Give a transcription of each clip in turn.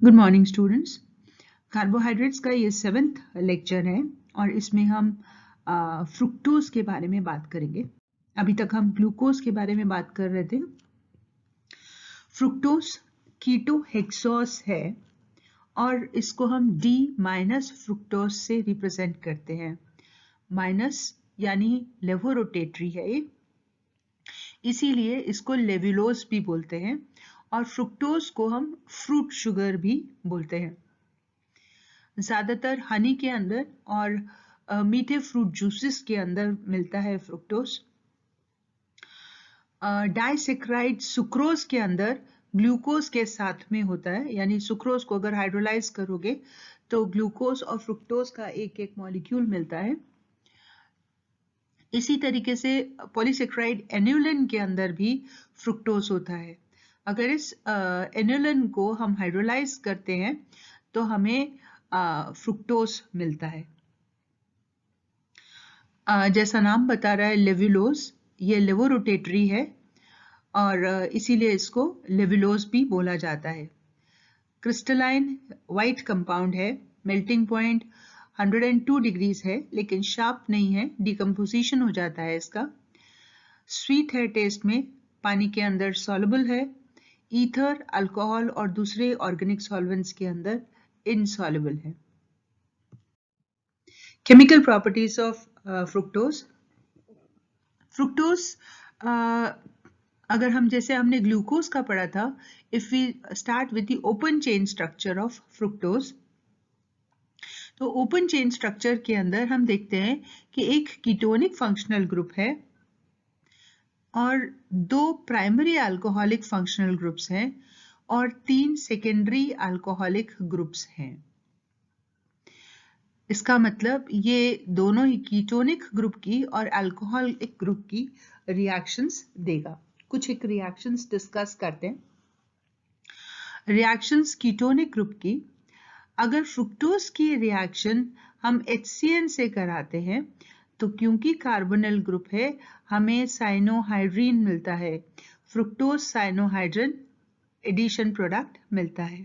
Good morning students. Carbohydrates का ये 7th lecture है और इसमें हम फ्रुक्टोज के बारे में बात करेंगे। अभी तक हम ग्लूकोज के बारे में बात कर रहे थे। फ्रुक्टोज कीटोहेक्सोस है और इसको हम D माइनस फ्रुक्टोज से रिप्रेजेंट करते हैं। माइनस यानी लेवोरोटेटरी है ये, इसीलिए इसको लेवुलोज भी बोलते हैं और फ्रुक्टोज को हम फ्रूट शुगर भी बोलते हैं। ज़्यादातर हनी के अंदर और मीठे फ्रूट जूसेस के अंदर मिलता है फ्रुक्टोज। डाइसेक्राइड सुक्रोज के अंदर ग्लूकोज के साथ में होता है, यानी सुक्रोज को अगर हाइड्रोलाइज करोगे तो ग्लूकोज और फ्रुक्टोज का एक एक मॉलिक्यूल मिलता है। इसी तरीके से पॉलीसेक्राइड एन्युलिन के अंदर भी फ्रुक्टोज होता है। अगर इस एन्युलिन को हम हाइड्रोलाइज करते हैं तो हमें फ्रुक्टोज मिलता है। जैसा नाम बता रहा है लेवुलोज, ये लेवोरोटेटरी है और इसीलिए इसको लेवुलोज भी बोला जाता है। क्रिस्टलाइन वाइट कंपाउंड है, मेल्टिंग पॉइंट 102 डिग्रीज है, लेकिन शार्प नहीं है, डिकम्पोजिशन हो जाता है इसका। स्वीट है टेस्ट में, पानी के अंदर सॉल्युबल है, ईथर, अल्कोहल और दूसरे ऑर्गेनिक सॉल्वेंट्स के अंदर इनसॉल्युबल है। Chemical properties of fructose. Fructose अगर हम जैसे हमने ग्लूकोज का पढ़ा था, if we start with the open chain structure of fructose, तो ओपन चेन स्ट्रक्चर के अंदर हम देखते हैं कि एक कीटोनिक फंक्शनल ग्रुप है और 2 प्राइमरी अल्कोहलिक फंक्शनल ग्रुप्स हैं और 3 सेकेंडरी अल्कोहलिक ग्रुप्स हैं। इसका मतलब ये दोनों ही कीटोनिक ग्रुप की और अल्कोहलिक ग्रुप की रिएक्शंस देगा। कुछ एक रिएक्शंस डिस्कस करते हैं। रिएक्शंस कीटोनिक ग्रुप की, अगर फ्रुक्टोज की रिएक्शन हम HCN से कराते हैं तो क्योंकि कार्बोनिल ग्रुप है हमें साइनोहाइड्रीन मिलता है, फ्रुक्टोज साइनोहाइड्रीन एडिशन प्रोडक्ट मिलता है।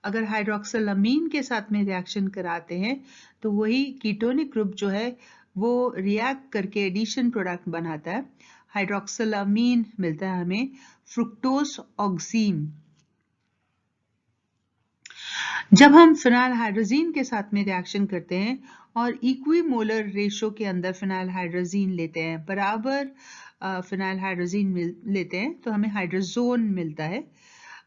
अगर हाइड्रोक्सिलामीन के साथ में रिएक्शन कराते हैं तो वही कीटोनिक ग्रुप जो है वो रिएक्ट करके एडिशन प्रोडक्ट बनाता है, हाइड्रोक्सिलामीन मिलता है हमें, फ्रुक्टोज ऑक्सीन। जब हम फिनाइल हाइड्रोजीन के साथ में रिएक्शन करते हैं और इक्विमोलर रेशो के अंदर फिनाइल हाइड्रोजीन लेते हैं, बराबर फिनाइल हाइड्रोजीन लेते हैं, तो हमें हाइड्रोजोन मिलता है,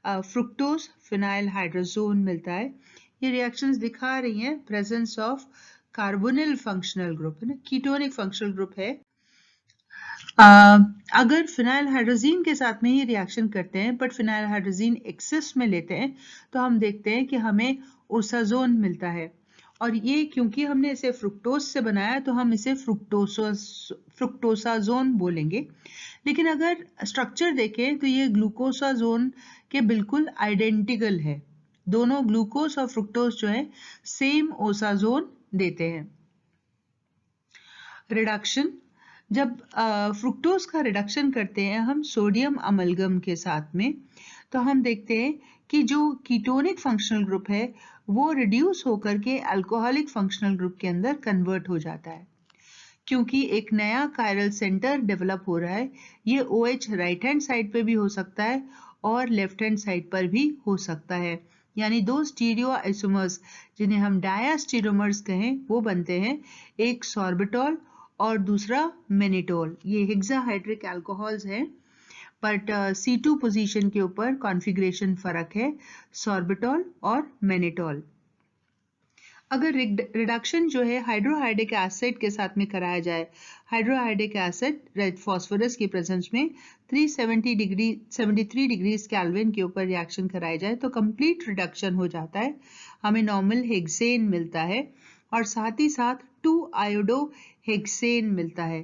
फ्रुक्टोज फिनाइल हाइड्रोजोन मिलता है। ये रिएक्शंस दिखा रही हैं presence of carbonyl functional group, है ना, कीटोनिक फंक्शनल ग्रुप है। अगर फिनाइल हाइड्रोजीन के साथ में ही रिएक्शन करते हैं बट फिनाइल हाइड्रोजीन एक्सेस में लेते हैं तो हम देखते हैं कि हमें ओसाजोन मिलता है, और ये क्योंकि हमने इसे फ्रुक्टोज से बनाया तो हम इसे फ्रुक्टोसाजोन बोलेंगे। लेकिन अगर स्ट्रक्चर देखें तो ये ग्लूकोसाजोन के बिल्कुल आइडेंटिकल है। दोनों ग्लूकोज और फ्रुक्टोज जो है सेम ओसाजोन देते हैं। रिडक्शन, जब फ्रुक्टोज का रिडक्शन करते हैं हम सोडियम अमलगम के साथ में, तो हम देखते हैं कि जो कीटोनिक फंक्शनल ग्रुप है वो रिड्यूस होकर के अल्कोहलिक फंक्शनल ग्रुप के अंदर कन्वर्ट हो जाता है। क्योंकि एक नया कायरल सेंटर डेवलप हो रहा है, ये OH राइट हैंड साइड पे भी हो सकता है और लेफ्ट हैंड साइड पर भी हो सकता है, यानी 2 स्टीरियो आइसोमर्स जिन्हें हम डायस्टीरोमर्स कहें वो बनते हैं, एक सॉर्बिटॉल और दूसरा मेनिटोल। ये हेक्साहाइड्रिक अल्कोहल्स हैं बट C2 पोजीशन के ऊपर कॉन्फ़िगरेशन फर्क है, सॉर्बिटॉल और मेनिटोल। अगर रिडक्शन जो है हाइड्रोहाइड्रिक एसिड के साथ में कराया जाए, हाइड्रोहाइड्रिक एसिड रेड फास्फोरस की प्रेजेंस में 73 डिग्री केल्विन के ऊपर रिएक्शन कराया जाए तो कंप्लीट रिडक्शन हो जाता है, हमें नॉर्मल हेक्सेन मिलता है और साथ ही साथ 2 आयोडो हेक्सेन मिलता है।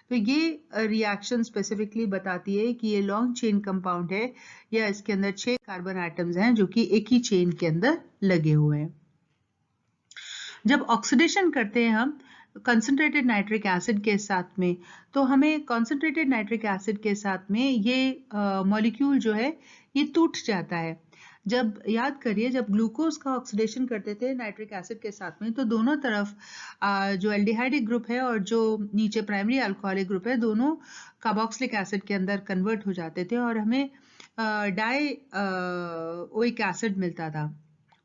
तो ये रिएक्शन स्पेसिफिकली बताती है कि ये लॉन्ग चेन कंपाउंड है या इसके अंदर 6 कार्बन एटम्स हैं जो कि एक ही चेन के अंदर लगे हुए हैं। जब ऑक्सीडेशन करते हैं हम कंसंट्रेटेड नाइट्रिक एसिड के साथ में, तो हमें कंसंट्रेटेड नाइट्रिक एसिड के साथ में ये मॉलिक्यूल जो है ये टूट जाता है। जब याद करिए, जब ग्लूकोज का ऑक्सीडेशन करते थे नाइट्रिक एसिड के साथ में, तो दोनों तरफ जो एल्डिहाइडिक ग्रुप है और जो नीचे प्राइमरी अल्कोहलिक ग्रुप है, दोनों कार्बोक्सिलिक एसिड के अंदर कन्वर्ट हो जाते थे और हमें डाई ओइक एसिड मिलता था।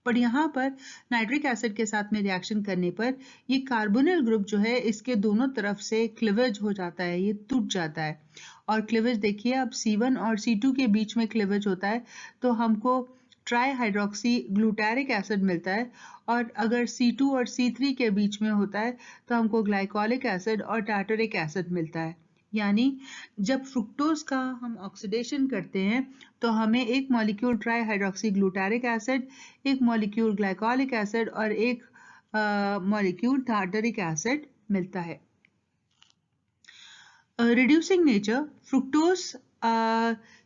पर यहाँ पर नाइट्रिक एसिड के साथ में रिएक्शन करने पर ये कार्बोनिल ग्रुप जो है, इसके दोनों तरफ से क्लिवेज हो जाता है, ये टूट जाता है। और क्लिवेज देखिए, अब C1 और C2 के बीच में क्लिवेज होता है तो हमको ट्राई हाइड्रोक्सी ग्लूटारिक एसिड मिलता है, और अगर C2 और C3 के बीच में होता है तो हमको ग्लाइकोलिक एसिड और टार्टरिक एसिड मिलता है। यानी जब फ्रुक्टोज का हम ऑक्सीडेशन करते हैं तो हमें एक molecule try hydroxy glutaric acid, एक मॉलिक्यूल ग्लाइकोलिक एसिड और एक मॉलिक्यूल टार्टरिक एसिड मिलता है। रिड्यूसिंग नेचर फ्रुक्टोज,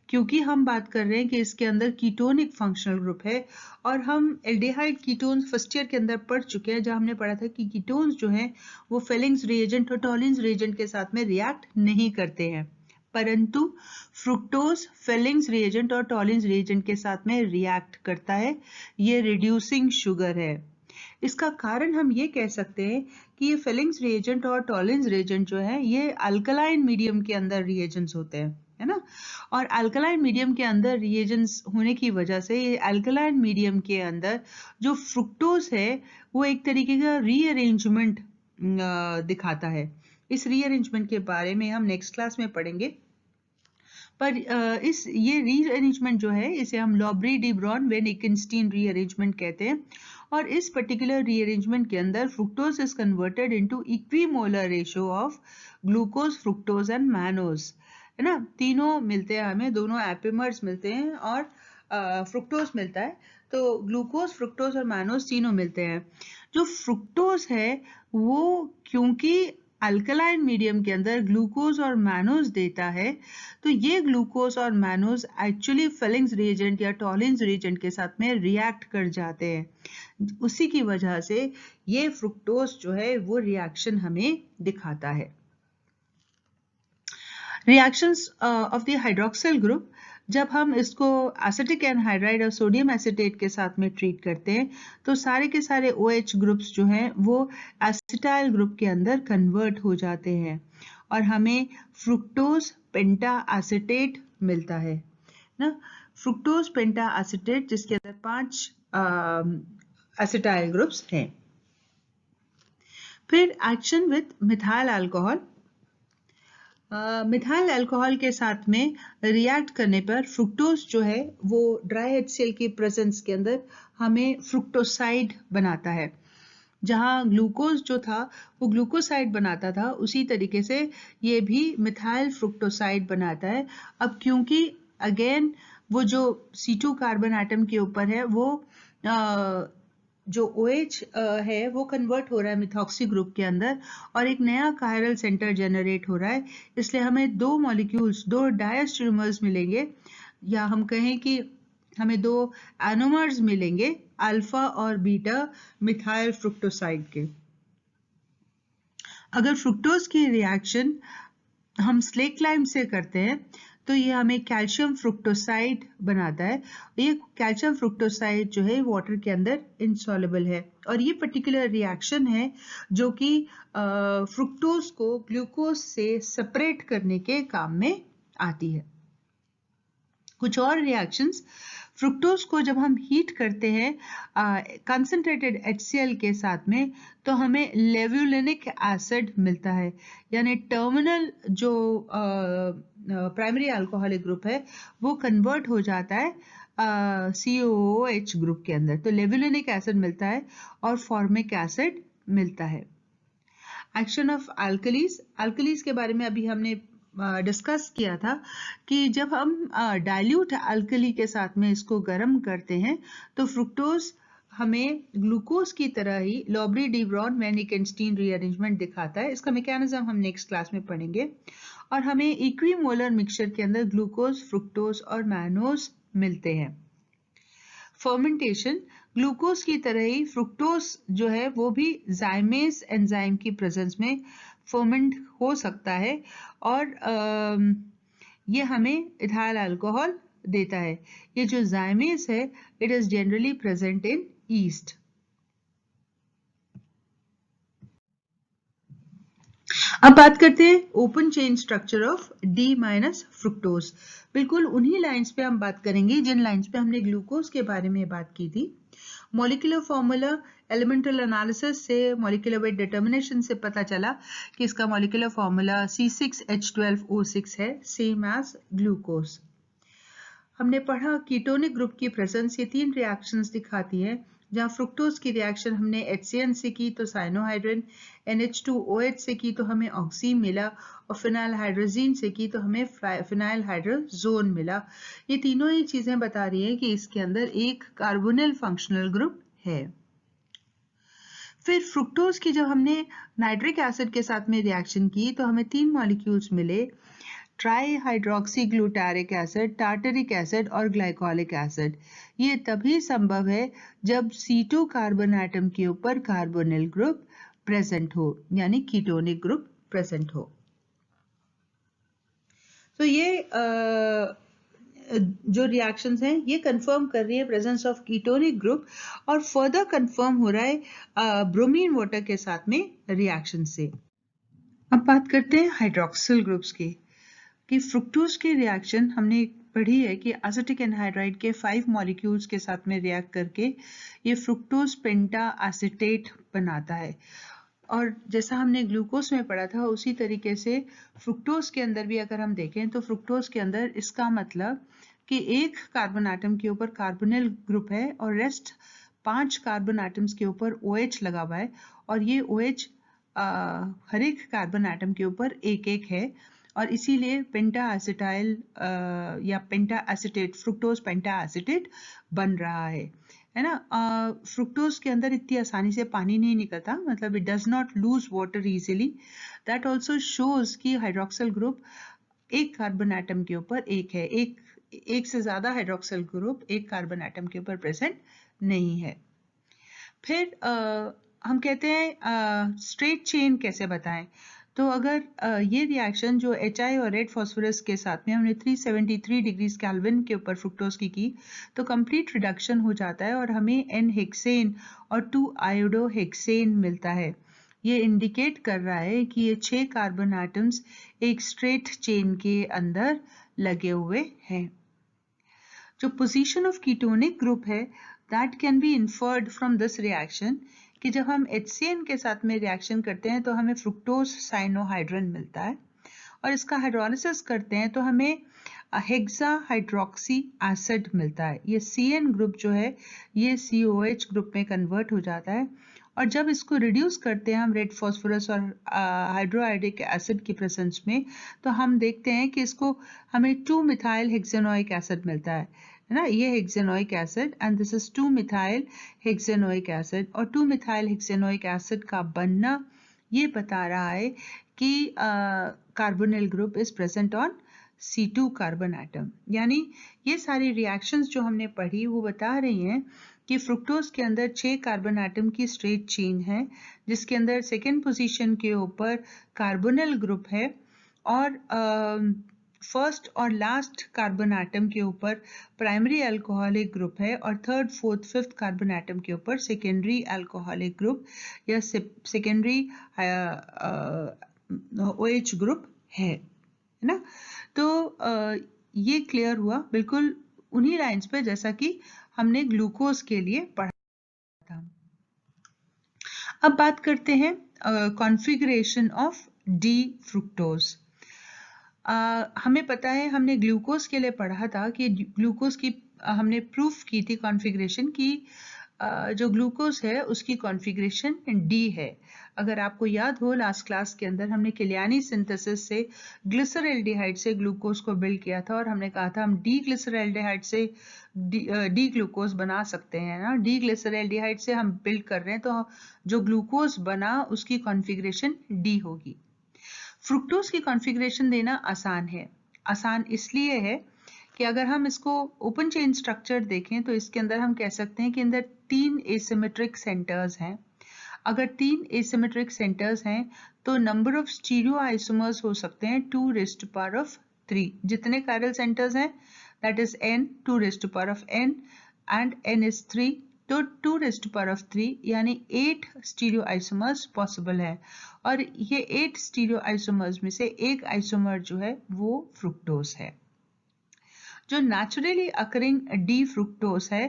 क्योंकि हम बात कर रहे हैं कि इसके अंदर कीटोनिक फंक्शनल ग्रुप है, और हम एल्डिहाइड कीटोन्स फर्स्ट ईयर के अंदर पढ़ चुके हैं, जहां हमने पढ़ा था कि कीटोन्स जो हैं वो फेलिंग्स रिएजेंट और टॉलिन्स रिएजेंट के साथ में रिएक्ट नहीं करते हैं, परंतु फ्रुक्टोज फेलिंग्स रिएजेंट और टॉलिन्स रिएजेंट के साथ में रिएक्ट करता है। ये रिड्यूसिंग शुगर है। इसका कारण हम ये कह सकते हैं कि ये फेलिंग्स रिएजेंट और टॉलिन्स रिएजेंट जो है, ये अल्कलाइन मीडियम के अंदर रिएजेंट्स होते हैं, है ना। और अल्कलाइन मीडियम के अंदर रिएजेंट्स होने की वजह से ये अल्कलाइन मीडियम के अंदर जो फ्रुक्टोज है वो एक तरीके का रीअरेंजमेंट दिखाता है। इस रीअरेंजमेंट के बारे में हम नेक्स्ट क्लास में पढ़ेंगे। पर ये रीअरेंजमेंट जो है, इसे हम लॉबरी डी ब्रॉन वेनिकिनस्टीन रीअरेंजमेंट कहते हैं, और इस पर्टिकुलर रीअरेंजमेंट के अंदर fructose is converted into equimolar ratio of glucose, fructose and mannose, है ना। तीनों मिलते हैं हमें, दोनों एपिमर्स मिलते हैं और फ्रुक्टोज मिलता है, तो ग्लूकोज, फ्रुक्टोज और मैनोज तीनों मिलते हैं। जो फ्रुक्टोज है वो क्योंकि अल्कलाइन मीडियम के अंदर ग्लूकोज और मैनोज देता है, तो ये ग्लूकोज और मैनोज एक्चुअली फेलिंग्स रिएजेंट या टॉलिन्स रिएजेंट के साथ में रिएक्ट कर जाते हैं। उसी की वजह से ये फ्रुक्टोज जो है वो रिएक्शन हमें दिखाता है। Reactions of the hydroxyl group, जब हम इसको एसिटिक एनहाइड्राइड और सोडियम एसीटेट के साथ में ट्रीट करते हैं तो सारे के सारे OH ग्रुप्स जो हैं वो एसिटाइल ग्रुप के अंदर कन्वर्ट हो जाते हैं और हमें फ्रुक्टोज पेंटा एसीटेट मिलता है ना। फ्रुक्टोज पेंटा एसीटेट जिसके अंदर 5 एसिटाइल ग्रुप्स हैं। फिर action with methyl alcohol, methyl alcohol के साथ में रिएक्ट करने पर फ्रुक्टोज जो है वो ड्राई HCl की प्रेजेंस के अंदर हमें फ्रुक्टोसाइड बनाता है। जहां ग्लूकोज जो था वो ग्लूकोसाइड बनाता था, उसी तरीके से ये भी मिथाइल फ्रुक्टोसाइड बनाता है। अब क्योंकि अगेन वो जो C2 कार्बन एटम के ऊपर है वो जो OH है वो कन्वर्ट हो रहा है मिथॉक्सी ग्रुप के अंदर और एक नया कायरल सेंटर जनरेट हो रहा है, इसलिए हमें दो मॉलिक्यूल्स, दो डायस्ट्रीमर्स मिलेंगे, या हम कहें कि हमें दो एनोमर्स मिलेंगे अल्फा और बीटा मिथाइल फ्रुक्टोसाइड के। अगर फ्रुक्टोज की रिएक्शन हम स्लेक लाइम से करते हैं तो ये हमें कैल्शियम फ्रुक्टोसाइड बनाता है। ये कैल्शियम फ्रुक्टोसाइड जो है वाटर के अंदर इनसॉल्युबल है और ये पर्टिकुलर रिएक्शन है जो कि फ्रुक्टोज को ग्लूकोज से सेपरेट करने के काम में आती है। कुछ और रिएक्शंस, फ्रुक्टोज को जब हम हीट करते हैं कंसंट्रेटेड HCl के साथ में तो हमें लेवुलिनिक एसिड मिलता है, यानी टर्मिनल जो प्राइमरी अल्कोहलिक ग्रुप है वो कन्वर्ट हो जाता है COOH ग्रुप के अंदर, तो लेवुलिनिक एसिड मिलता है और फॉर्मिक एसिड मिलता है। एक्शन ऑफ अल्कलीज, अल्कलीज के बारे में अभी हमने डिस्कस किया था कि जब हम डाइल्यूट अल्कली के साथ में इसको गर्म करते हैं तो फ्रुक्टोज हमें ग्लूकोज की तरह ही लॉबरी डी ब्रॉन वेनिकेनस्टीन रीअरेंजमेंट दिखाता है। इसका मैकेनिज्म हम नेक्स्ट क्लास में पढ़ेंगे और हमें इक्विमोलर मिक्सचर के अंदर ग्लूकोज, फ्रुक्टोज और मैनोज मिलते हैं। फर्मेंटेशन, ग्लूकोज की तरह ही फ्रुक्टोज जो है वो भी जाइमेज एंजाइम की प्रेजेंस में फर्मेंट हो सकता है और ये हमें इथाइल अल्कोहल देता है। ये जो जाइमेस है, it is generally present in east. अब बात करते हैं open chain structure of D minus fructose. बिल्कुल उन्हीं लाइंस पे हम बात करेंगे जिन लाइंस पे हमने ग्लूकोज के बारे में बात की थी। मॉलिक्यूलर फॉर्मूला एलिमेंटल एनालिसिस से, मॉलिक्यूलर वेट डिटर्मिनेशन से पता चला कि इसका मॉलिक्यूलर फॉर्मूला C6H12O6 है, सेम एज ग्लूकोज। हमने पढ़ा कीटोनिक ग्रुप की प्रेजेंस ये 3 रिएक्शंस दिखाती है। जहाँ फ्रुक्टोज की रिएक्शन हमने HCN से की तो साइनोहाइड्रिन, NH2OH से की तो हमें ऑक्सी मिला, और फिनाइल हाइड्रोजीन से की तो हमें फिनाइल हाइड्रोजोन मिला। ये तीनों ही चीजें बता रही है कि इसके अंदर एक कार्बोनिल फंक्शनल ग्रुप है। फिर फ्रुक्टोज की जब हमने नाइट्रिक एसिड के साथ में रिएक्शन की तो हमें 3 मॉलिक्यूल्स मिले, ट्राईहाइड्रोक्सीग्लूटारिक एसिड, टार्टरिक एसिड और ग्लाइकोलिक एसिड। ये तभी संभव है जब C2 कार्बन एटम के ऊपर कार्बोनिल ग्रुप प्रेजेंट हो, यानी कीटोनिक ग्रुप प्रेजेंट हो। तो ये जो रिएक्शंस हैं ये कंफर्म कर रही है प्रेजेंस ऑफ कीटोनिक ग्रुप, और फर्दर कंफर्म हो रहा है ब्रोमीन वाटर के साथ में रिएक्शन से। अब बात करते हैं हाइड्रोक्सिल ग्रुप्स की, कि फ्रुक्टोज की रिएक्शन हमने पढ़ी है कि एसिटिक एनहाइड्राइड के 5 मॉलिक्यूल्स के साथ में रिएक्ट करके ये फ्रुक्टोज पेंटा एसिटेट बनाता है। और जैसा हमने ग्लूकोज में पढ़ा था उसी तरीके से फ्रुक्टोज के अंदर भी अगर हम देखें तो फ्रुक्टोज के अंदर इसका मतलब कि एक कार्बन एटम के ऊपर कार्बोनिल ग्रुप है और रेस्ट 5 कार्बन एटम्स के ऊपर OH लगा हुआ है, और ये OH हर एक कार्बन एटम के ऊपर एक एक है, और इसीलिए पेंटा एसिटाइल या पेंटा एसिटेट, फ्रुक्टोज पेंटा एसिटेट बन रहा है ना। फ्रुक्टोज के अंदर इतनी आसानी से पानी नहीं निकलता, मतलब it does not lose water easily. That also shows कि हाइड्रोक्सिल ग्रुप एक कार्बन एटम के ऊपर एक है, एक से ज्यादा हाइड्रोक्सिल ग्रुप एक कार्बन एटम के ऊपर प्रेजेंट नहीं है। फिर हम कहते हैं स्ट्रेट चेन कैसे बताएं। तो अगर ये रिएक्शन जो HI और रेड फॉस्फोरस के साथ में हमने 373 डिग्री केल्विन के ऊपर फ्रुक्टोज की तो कंप्लीट रिडक्शन हो जाता है और हमें N-हेक्सेन और 2-आयोडोहेक्सेन मिलता है। ये इंडिकेट कर रहा है कि ये 6 कार्बन एटम्स एक स्ट्रेट चेन के अंदर लगे हुए हैं। जो पोजीशन ऑफ कीटोनिक ग्रुप है that can be inferred from this reaction, कि जब हम HCN के साथ में रिएक्शन करते हैं तो हमें फ्रुक्टोज साइनोहाइड्रिन मिलता है, और इसका हाइड्रोलिसिस करते हैं तो हमें हेक्सा हाइड्रोक्सी एसिड मिलता है। ये CN ग्रुप जो है ये COH ग्रुप में कन्वर्ट हो जाता है, और जब इसको रिड्यूस करते हैं हम रेड फॉस्फोरस और हाइड्रोआयोडिक एसिड की प्रेजेंस में, तो हम देखते हैं कि इसको हमें 2-मिथाइल हेक्सेनोइक एसिड मिलता है ना। ये hexanoic acid and this is two methyl hexanoic acid, और 2-मिथाइल हेक्सेनोइक एसिड का बनना ये बता रहा है कि carbonyl group is present on C2 carbon atom. यानी ये सारी रिएक्शंस जो हमने पढ़ी वो बता रही हैं कि फ्रुक्टोज के अंदर 6 कार्बन एटम की स्ट्रेट चेन है, जिसके अंदर सेकेंड पोजीशन के ऊपर कार्बोनिल ग्रुप है, और फर्स्ट और लास्ट कार्बन एटम के ऊपर प्राइमरी अल्कोहलिक ग्रुप है, और third, fourth, fifth carbon atom के ऊपर सेकेंडरी अल्कोहलिक ग्रुप या सेकेंडरी OH ग्रुप है ना। तो ये क्लियर हुआ बिल्कुल उन्हीं लाइंस पे जैसा कि हमने ग्लूकोज के लिए पढ़ा था। अब बात करते हैं कॉन्फ़िगरेशन ऑफ डी फ्रुक्टोज। हमें पता है, हमने ग्लूकोज के लिए पढ़ा था कि ग्लूकोज की हमने प्रूफ की थी कॉन्फ़िगरेशन की, जो ग्लूकोज है उसकी कॉन्फ़िगरेशन डी है। अगर आपको याद हो लास्ट क्लास के अंदर हमने किलियानी सिंथेसिस से ग्लिसरल्डिहाइड से ग्लूकोज को बिल्ड किया था, और हमने कहा था हम डी ग्लिसरल्डिहाइड से डी ग्लूकोज बना सकते हैं ना। डी ग्लिसरल्डिहाइड से हम बिल्ड कर रहे हैं तो जो ग्लूकोज बना उसकी कॉन्फ़िगरेशन डी होगी। फ्रुक्टोज की कॉन्फ़िगरेशन देना आसान है। आसान इसलिए है कि अगर हम इसको ओपन चेन स्ट्रक्चर देखें तो इसके अंदर हम कह सकते हैं कि अंदर 3 एसिमेट्रिक सेंटर्स हैं। अगर 3 एसिमेट्रिक सेंटर्स हैं तो नंबर ऑफ स्टीरियो आइसोमर्स हो सकते हैं 2⁻³ 3। जितने कायरल सेंटर्स हैं that is n 2 raised to power of n and n is 3, तो 2 raised to power of 3 यानी 8 स्टीरियो आइसोमर्स पॉसिबल है और ये 8 स्टीरियो आइसोमर्स में से एक आइसोमर जो है वो फ्रुक्टोज है। जो नेचुरली अकरिंग डी फ्रुक्टोज है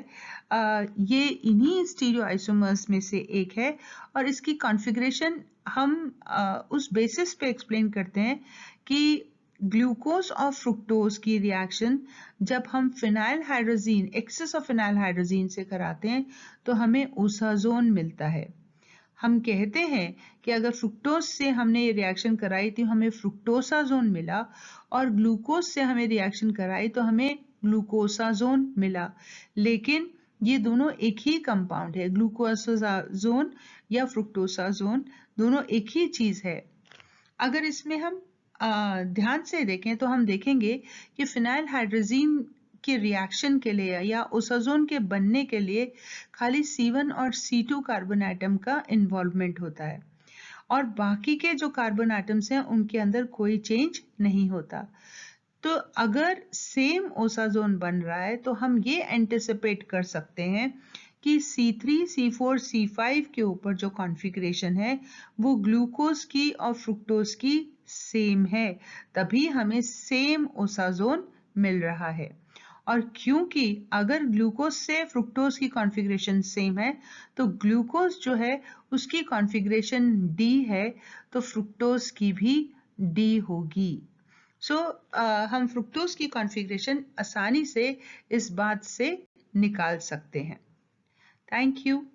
ये इन्हीं स्टीरियो आइसोमर्स में से एक है और इसकी कॉन्फ़िगरेशन हम उस बेसिस पे एक्सप्लेन करते हैं कि ग्लूकोज और फ्रुक्टोज की रिएक्शन जब हम phenyl hydrazine excess of phenyl hydrazine से कराते हैं तो हमें ओसाजोन मिलता है। हम कहते हैं कि अगर फ्रुक्टोज से हमने ये रिएक्शन कराई तो हमें फ्रुक्टोसाजोन मिला और ग्लूकोज से हमें रिएक्शन कराई तो हमें ग्लूकोसाजोन मिला, लेकिन ये दोनों एक ही कंपाउंड है। ग्लूकोसाजोन या फ्रुक्टोसाजोन दोनों एक ही चीज है। अगर इसमें हम ध्यान से देखें तो हम देखेंगे कि फिनाइल हाइड्रोजीन के रिएक्शन के लिए या ओसाजोन के बनने के लिए खाली C1 और C2 कार्बन एटम का इन्वॉल्वमेंट होता है और बाकी के जो कार्बन एटम्स हैं उनके अंदर कोई चेंज नहीं होता। तो अगर सेम ओसाजोन बन रहा है तो हम ये एंटिसिपेट कर सकते हैं कि C3, C4, C5 के ऊपर जो कॉन्फ़िगरेशन है वो ग्लूकोज की और फ्रुक्टोज की सेम है, तभी हमें सेम ओसाजोन मिल रहा है। और क्योंकि अगर ग्लूकोज से फ्रुक्टोज की कॉन्फ़िगरेशन सेम है तो ग्लूकोज जो है उसकी कॉन्फ़िगरेशन D है तो फ्रुक्टोज की भी D होगी। हम फ्रुक्टोज की कॉन्फ़िगरेशन आसानी से इस बात से निकाल सकते हैं। Thank you.